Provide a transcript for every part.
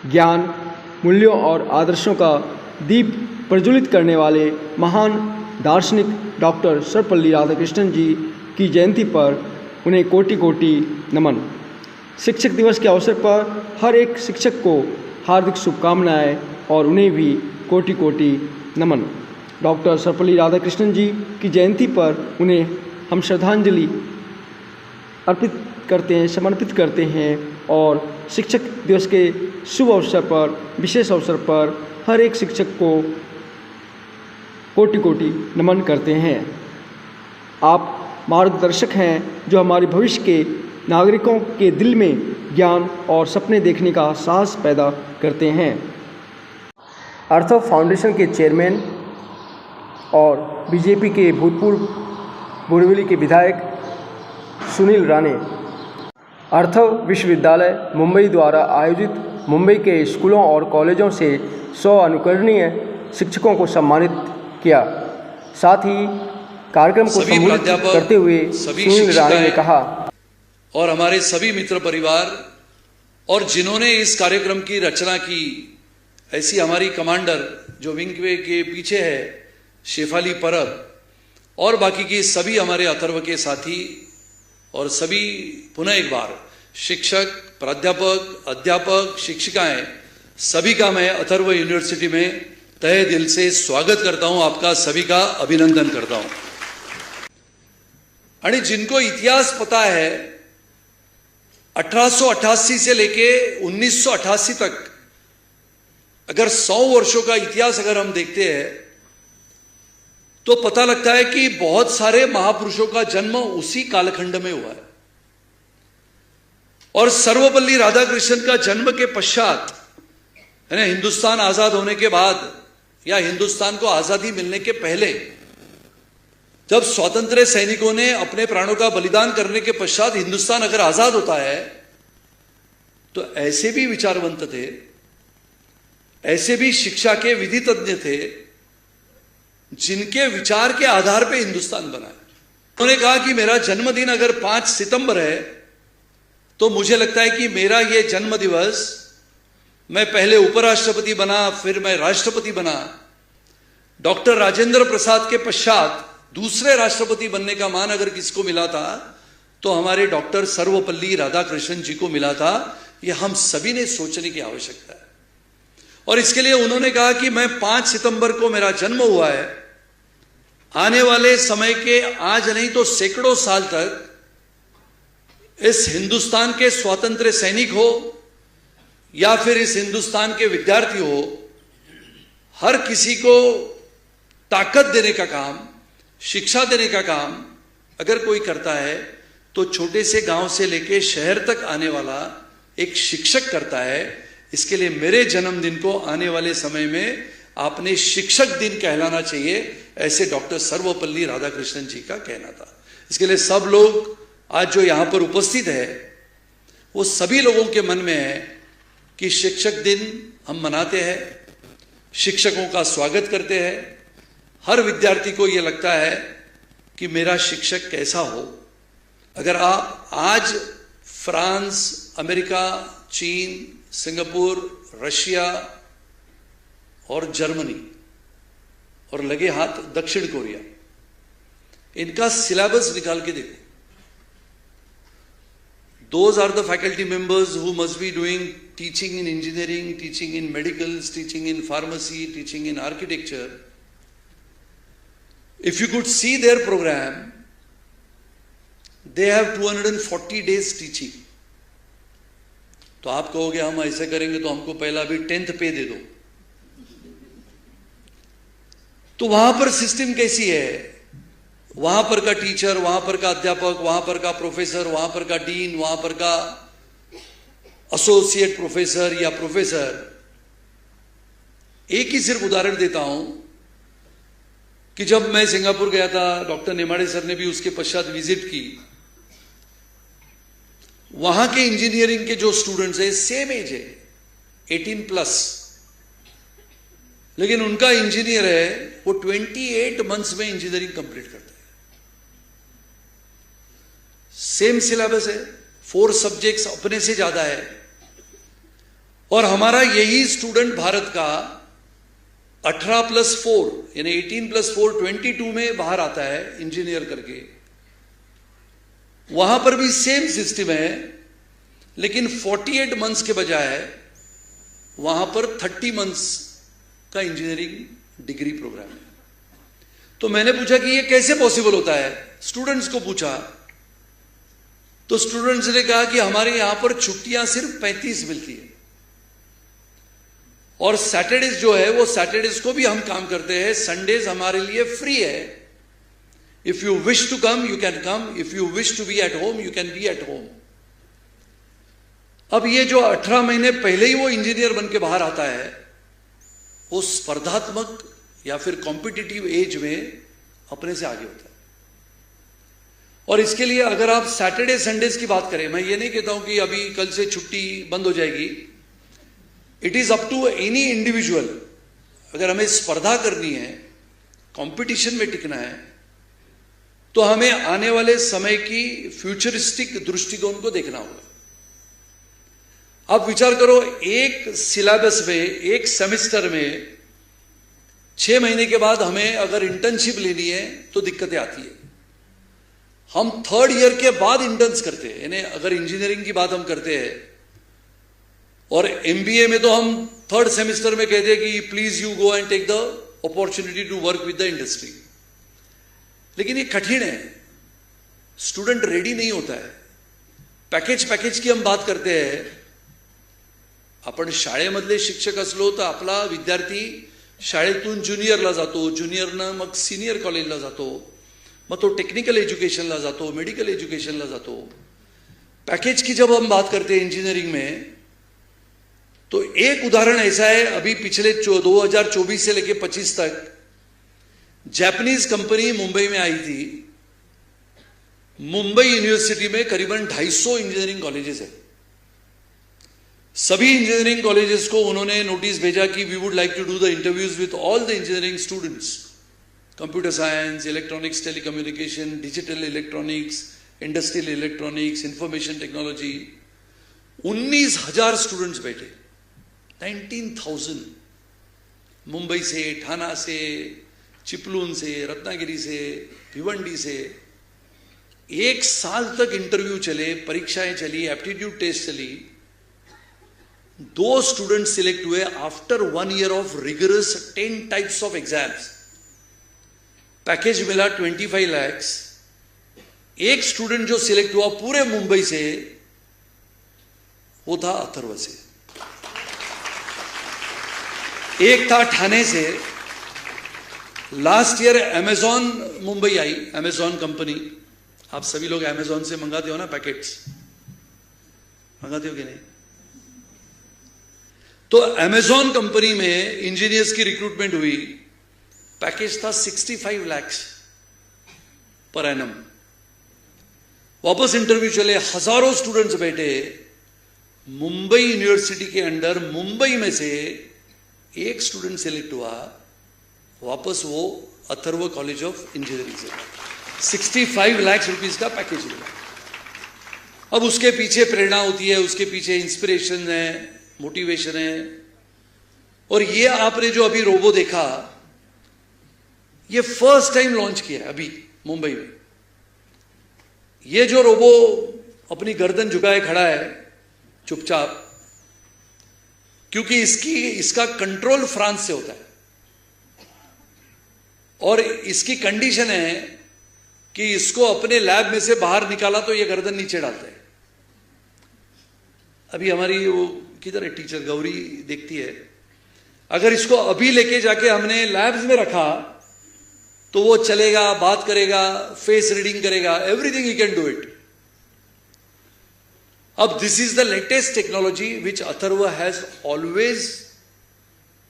ज्ञान, मूल्यों और आदर्शों का दीप प्रज्वलित करने वाले महान दार्शनिक डॉक्टर सर्वपल्ली राधाकृष्णन जी की जयंती पर उन्हें कोटि कोटि नमन। शिक्षक दिवस के अवसर पर हर एक शिक्षक को हार्दिक शुभकामनाएं और उन्हें भी कोटि कोटि नमन। डॉक्टर सर्वपल्ली राधाकृष्णन जी की जयंती पर उन्हें हम श्रद्धांजलि अर्पित करते हैं, समर्पित करते हैं और शिक्षक दिवस के शुभ अवसर पर, विशेष अवसर पर हर एक शिक्षक को कोटि कोटि नमन करते हैं। आप मार्गदर्शक हैं जो हमारे भविष्य के नागरिकों के दिल में ज्ञान और सपने देखने का साहस पैदा करते हैं। अर्थव फाउंडेशन के चेयरमैन और बीजेपी के भूतपूर्व बोरीवली के विधायक सुनील राणे अर्थव विश्वविद्यालय मुंबई द्वारा आयोजित मुंबई के स्कूलों और कॉलेजों से 100 अनुकरणीय शिक्षकों को सम्मानित किया। साथ ही कार्यक्रम को संबोधित करते हुए सुनील राणे ने कहा, और हमारे सभी मित्र परिवार और जिन्होंने इस कार्यक्रम की रचना की, ऐसी हमारी कमांडर जो विंग के पीछे है, शेफाली परब, और बाकी की सभी हमारे अथर्व के साथी और सभी पुनः एक बार शिक्षक, प्राध्यापक, अध्यापक, शिक्षिकाएं, सभी का मैं अथर्व यूनिवर्सिटी में तहे दिल से स्वागत करता हूं, आपका सभी का अभिनंदन करता हूं। और जिनको इतिहास पता है, 1888 से लेके 1988 तक अगर 100 वर्षों का इतिहास अगर हम देखते हैं तो पता लगता है कि बहुत सारे महापुरुषों का जन्म उसी कालखंड में हुआ है। और सर्वपल्ली राधाकृष्णन का जन्म के पश्चात, यानी हिंदुस्तान आजाद होने के बाद या हिंदुस्तान को आजादी मिलने के पहले, जब स्वतंत्र सैनिकों ने अपने प्राणों का बलिदान करने के पश्चात हिंदुस्तान अगर आजाद होता है तो ऐसे भी विचारवंत थे, ऐसे भी शिक्षा के विधि तज्ञ थे जिनके विचार के आधार पे हिंदुस्तान बना है। उन्होंने कहा कि मेरा जन्मदिन अगर 5 सितंबर है तो मुझे लगता है कि मेरा यह जन्म दिवस, मैं पहले उपराष्ट्रपति बना, फिर मैं राष्ट्रपति बना, डॉक्टर राजेंद्र प्रसाद के पश्चात दूसरे राष्ट्रपति बनने का मान अगर किसको मिला था तो हमारे डॉक्टर सर्वपल्ली राधाकृष्णन जी को मिला था। यह हम सभी ने सोचने की आवश्यकता है। और इसके लिए उन्होंने कहा कि मैं 5 सितंबर को मेरा जन्म हुआ है, आने वाले समय के आज नहीं तो सैकड़ों साल तक इस हिंदुस्तान के स्वतंत्र सैनिक हो या फिर इस हिंदुस्तान के विद्यार्थी हो, हर किसी को ताकत देने का काम, शिक्षा देने का काम अगर कोई करता है तो छोटे से गांव से लेके शहर तक आने वाला एक शिक्षक करता है। इसके लिए मेरे जन्मदिन को आने वाले समय में आपने शिक्षक दिन कहलाना चाहिए, ऐसे डॉक्टर सर्वपल्ली राधाकृष्णन जी का कहना था। इसके लिए सब लोग आज जो यहां पर उपस्थित है वो सभी लोगों के मन में है कि शिक्षक दिन हम मनाते हैं, शिक्षकों का स्वागत करते हैं। हर विद्यार्थी को यह लगता है कि मेरा शिक्षक कैसा हो। अगर आप आज फ्रांस, अमेरिका, चीन, सिंगापुर, रशिया और जर्मनी और लगे हाथ दक्षिण कोरिया, इनका सिलेबस निकाल के देखो। Those are the faculty members who must be doing teaching in engineering, teaching in medicals, teaching in pharmacy, teaching in architecture. If you could see their program, they have 240 days teaching. तो आप कहोगे हम ऐसे करेंगे तो हमको पहला भी 10th पे दे दो। तो वहां पर सिस्टम कैसी है, वहां पर का टीचर, वहां पर का अध्यापक, वहां पर का प्रोफेसर, वहां पर का डीन, वहां पर का एसोसिएट प्रोफेसर या प्रोफेसर। एक ही सिर्फ उदाहरण देता हूं कि जब मैं सिंगापुर गया था, डॉक्टर नेमाड़े सर ने भी उसके पश्चात विजिट की। वहां के इंजीनियरिंग के जो स्टूडेंट्स है सेम एज है, 18+, लेकिन उनका इंजीनियर है वो 28 मंथ्स में इंजीनियरिंग कंप्लीट करता है। सेम सिलेबस है, 4 सब्जेक्ट्स अपने से ज्यादा है, और हमारा यही स्टूडेंट भारत का 18+4 यानी 18+4 22 में बाहर आता है इंजीनियर करके। वहां पर भी सेम सिस्टम है, लेकिन 48 मंथ्स के बजाय वहां पर 30 मंथ्स का इंजीनियरिंग डिग्री प्रोग्राम है। तो मैंने पूछा कि ये कैसे पॉसिबल होता है, स्टूडेंट्स को पूछा, तो स्टूडेंट्स ने कहा कि हमारे यहां पर छुट्टियां सिर्फ 35 मिलती है, और सैटरडेज जो है वो सैटरडेज को भी हम काम करते हैं, संडेज हमारे लिए फ्री है। If you wish to come you can come, if you wish to be at home you can be at home. अब ये जो 18 महीने पहले ही वो इंजीनियर बन के बाहर आता है, वो स्पर्धात्मक या फिर कॉम्पिटिटिव एज में अपने से आगे होता है। और इसके लिए अगर आप सैटरडे संडेज की बात करें, मैं ये नहीं कहता हूं कि अभी कल से छुट्टी बंद हो जाएगी, it is up to any individual. अगर हमें स्पर्धा करनी है, कंपटीशन में टिकना है, तो हमें आने वाले समय की फ्यूचरिस्टिक दृष्टिकोण को देखना होगा। आप विचार करो, एक सिलेबस में, एक सेमेस्टर में 6 महीने के बाद हमें अगर इंटर्नशिप लेनी है तो दिक्कतें आती है। हम 3rd ईयर के बाद इंटर्न्स करते हैं, यानी अगर इंजीनियरिंग की बात हम करते हैं, और एमबीए में तो हम 3rd सेमेस्टर में कहते हैं कि please you go and take the opportunity to work with the industry. लेकिन ये कठिन है, स्टूडेंट रेडी नहीं होता है। पॅकेज की हम बात करते हैं, आपण शाळेमधले शिक्षक असलो तर आपला विद्यार्थी शाळेतून ज्युनियरला जातो, ज्युनियरनं मग सिनियर कॉलेजला जातो, मग तो टेक्निकल एजुकेशनला जातो, मेडिकल एजुकेशनला जातो। पैकेज की जब हम बात करते हैं इंजीनियरिंग में, तो एक उदाहरण ऐसा है, अभी पिछले 2024 से लेकर 25 तक जापानीज कंपनी मुंबई में आई थी। मुंबई यूनिवर्सिटी में करीबन 250 इंजीनियरिंग कॉलेजेस है। सभी इंजीनियरिंग कॉलेजेस को उन्होंने नोटिस भेजा कि we would like to do the interviews with all the engineering students, computer science, electronics, telecommunication, digital electronics, industrial electronics, information technology. 19,000 students बैठे, 19,000, मुंबई से, ठाणा से, चिपलून से, रत्नागिरी से, भिवंडी से। 1 साल तक इंटरव्यू चले, परीक्षाएं चली, एप्टीट्यूड टेस्ट चली। 2 स्टूडेंट सिलेक्ट हुए after 1 year of rigorous 10 types of exams. Package मिला 25 लाख। एक स्टूडेंट जो सिलेक्ट हुआ पूरे मुंबई से, वो था अथर्व से। एक था ठाणे से। लास्ट ईयर अमेजॉन मुंबई आई, अमेजॉन कंपनी। आप सभी लोग अमेजॉन से मंगाते हो ना पैकेट्स, मंगाते हो कि नहीं? तो अमेजॉन कंपनी में इंजीनियर्स की रिक्रूटमेंट हुई। पैकेज था 65 लाख पर एनम। वापस इंटरव्यू चले, हजारों स्टूडेंट्स बैठे। मुंबई यूनिवर्सिटी के अंडर मुंबई में से एक स्टूडेंट सेलेक्ट हुआ, वापस वो अथर्व कॉलेज ऑफ इंजीनियरिंग से। 65 लाख रुपीस का पैकेज मिला। अब उसके पीछे प्रेरणा होती है, उसके पीछे इंस्पिरेशन है, मोटिवेशन है। और ये आपने जो अभी रोबो देखा, ये फर्स्ट टाइम लॉन्च किया है अभी मुंबई में। ये जो रोबो अपनी गर्दन झुकाए खड़ा है चुपचाप, क्योंकि इसका कंट्रोल फ्रांस से होता है, और इसकी कंडीशन है कि इसको अपने लैब में से बाहर निकाला तो ये गर्दन नीचे डालता है। अभी हमारी वो किधर है टीचर गौरी देखती है, अगर इसको अभी लेके जाके हमने लैब्स में रखा तो वो चलेगा, बात करेगा, फेस रीडिंग करेगा, एवरीथिंग ही कैन डू इट। अब this is the latest technology which Atharva has always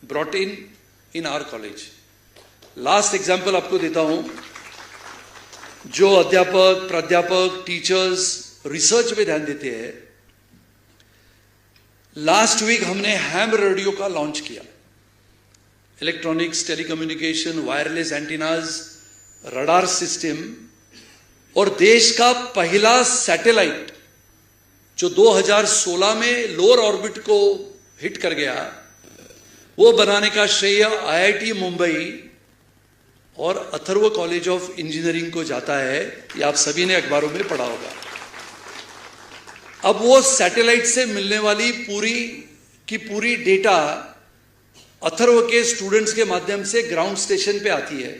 brought in our college. Last example आपको देता हूं। जो अध्यापक, प्राध्यापक, टीचर्स रिसर्च पे ध्यान देते हैं, लास्ट वीक हमने हैम रेडियो का लॉन्च किया। Electronics, telecommunication, wireless antennas, radar system, और देश का पहला सैटेलाइट जो 2016 में लोअर ऑर्बिट को हिट कर गया, वो बनाने का श्रेय आईआईटी मुंबई और अथर्व कॉलेज ऑफ इंजीनियरिंग को जाता है। ये आप सभी ने अखबारों में पढ़ा होगा। अब वो सैटेलाइट से मिलने वाली पूरी डेटा अथर्व के स्टूडेंट्स के माध्यम से ग्राउंड स्टेशन पे आती है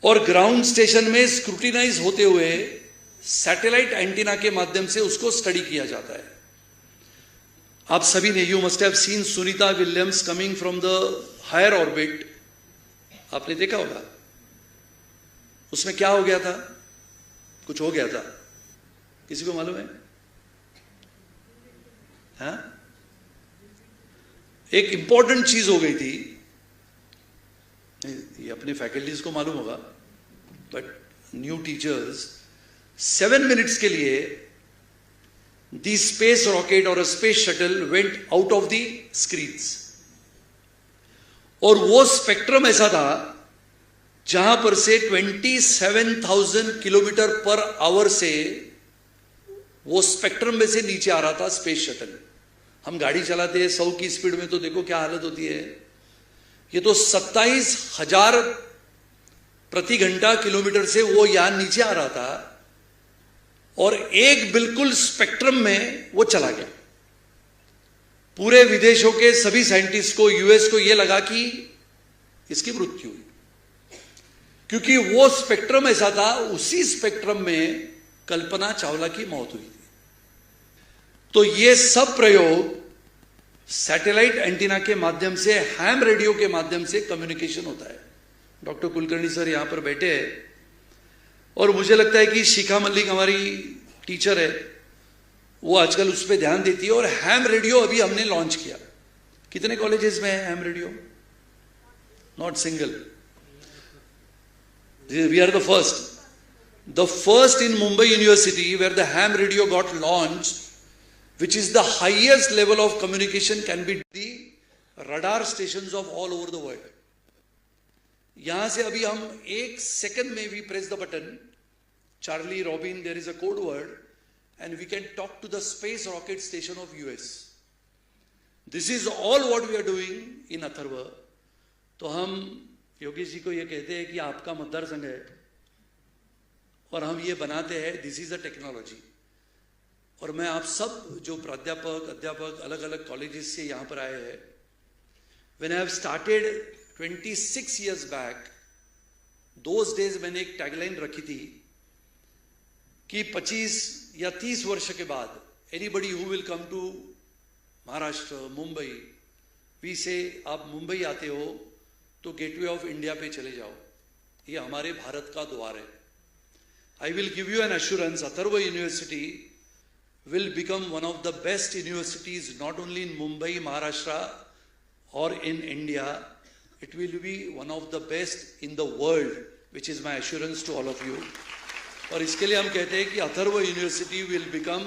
और ग्राउंड स्टेशन में स्क्रूटिनाइज होते हुए सैटेलाइट एंटीना के माध्यम से उसको स्टडी किया जाता है। आप सभी ने, you must have seen Sunita Williams coming from the higher orbit, आपने देखा होगा। उसमें क्या हो गया था? कुछ हो गया था, किसी को मालूम है? हाँ, एक इंपॉर्टेंट चीज हो गई थी, ये अपने फैकल्टीज को मालूम होगा, बट न्यू टीचर्स 7 मिनट्स के लिए द स्पेस रॉकेट और space shuttle went out of the screens, और वो स्पेक्ट्रम ऐसा था जहां पर से 27,000 किलोमीटर पर आवर से वो स्पेक्ट्रम में से नीचे आ रहा था स्पेस शटल। हम गाड़ी चलाते हैं 100 की स्पीड में, तो देखो क्या हालत होती है। ये तो 27,000 प्रति घंटा किलोमीटर से वो यान नीचे आ रहा था और एक बिल्कुल स्पेक्ट्रम में वो चला गया। पूरे विदेशों के सभी साइंटिस्ट को, यूएस को यह लगा कि इसकी मृत्यु हुई, क्योंकि वो स्पेक्ट्रम ऐसा था। उसी स्पेक्ट्रम में कल्पना चावला की मौत हुई थी। तो ये सब प्रयोग सैटेलाइट एंटीना के माध्यम से, हैम रेडियो के माध्यम से कम्युनिकेशन होता है। डॉक्टर कुलकर्णी सर यहां पर बैठे हैं और मुझे लगता है कि शिखा मल्लिक हमारी टीचर है, वो आजकल उस पर ध्यान देती है। और हैम रेडियो अभी हमने लॉन्च किया। कितने कॉलेजेस में है ham radio? Not single, we are the first in Mumbai university where the ham radio got launch, which is the highest level of communication can be the radar stations of all over the world. यहां से अभी हम 1 second में we press the button, Charlie, Robin, there is a code word and we can talk to the space rocket station of US. This is all what we are doing in Atharva. तो हम योगेश जी को ये कहते हैं कि आपका मतदार संघ है और हम ये बनाते हैं, दिस इज अ टेक्नोलॉजी। और मैं आप सब जो प्राध्यापक, अध्यापक अलग अलग कॉलेजेस से यहाँ पर आए हैं, when I have started 26 years back, those days मैंने एक टैगलाइन रखी थी कि 25 या 30 वर्ष के बाद anybody who will come to Maharashtra, Mumbai, we say आप मुंबई आते हो तो गेटवे ऑफ इंडिया पे चले जाओ, ये हमारे भारत का द्वार है। I will give you N assurance, Atharva university will become one of the best universities not only in Mumbai, Maharashtra or in India, it will be one of the best in the world, which is my assurance to all of you. और इसके लिए हम कहते हैं कि Atharva university will become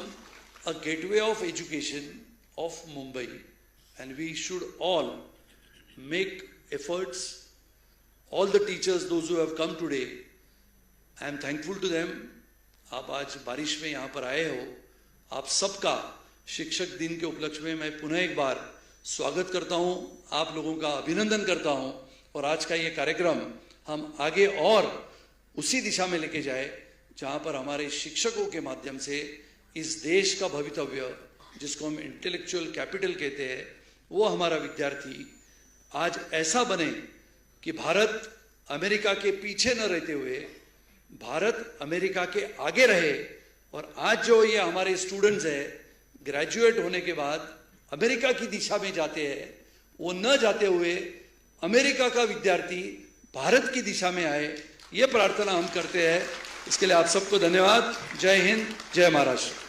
a gateway of education of Mumbai, and we should all make efforts. All the teachers, those who have come today, I am thankful to them. आप आज बारिश में यहाँ पर आए हो, आप सबका शिक्षक दिन के उपलक्ष्य में मैं पुनः एक बार स्वागत करता हूं, आप लोगों का अभिनंदन करता हूं। और आज का ये कार्यक्रम हम आगे और उसी दिशा में लेके जाए जहां पर हमारे शिक्षकों के माध्यम से इस देश का भवितव्य, जिसको हम इंटेलेक्चुअल कैपिटल कहते हैं, वो हमारा विद्यार्थी आज ऐसा बने कि भारत अमेरिका के पीछे न रहते हुए भारत अमेरिका के आगे रहे। और आज जो ये हमारे स्टूडेंट्स हैं, ग्रेजुएट होने के बाद अमेरिका की दिशा में जाते हैं, वो न जाते हुए अमेरिका का विद्यार्थी भारत की दिशा में आए, ये प्रार्थना हम करते हैं। इसके लिए आप सबको धन्यवाद। जय हिंद, जय महाराष्ट्र।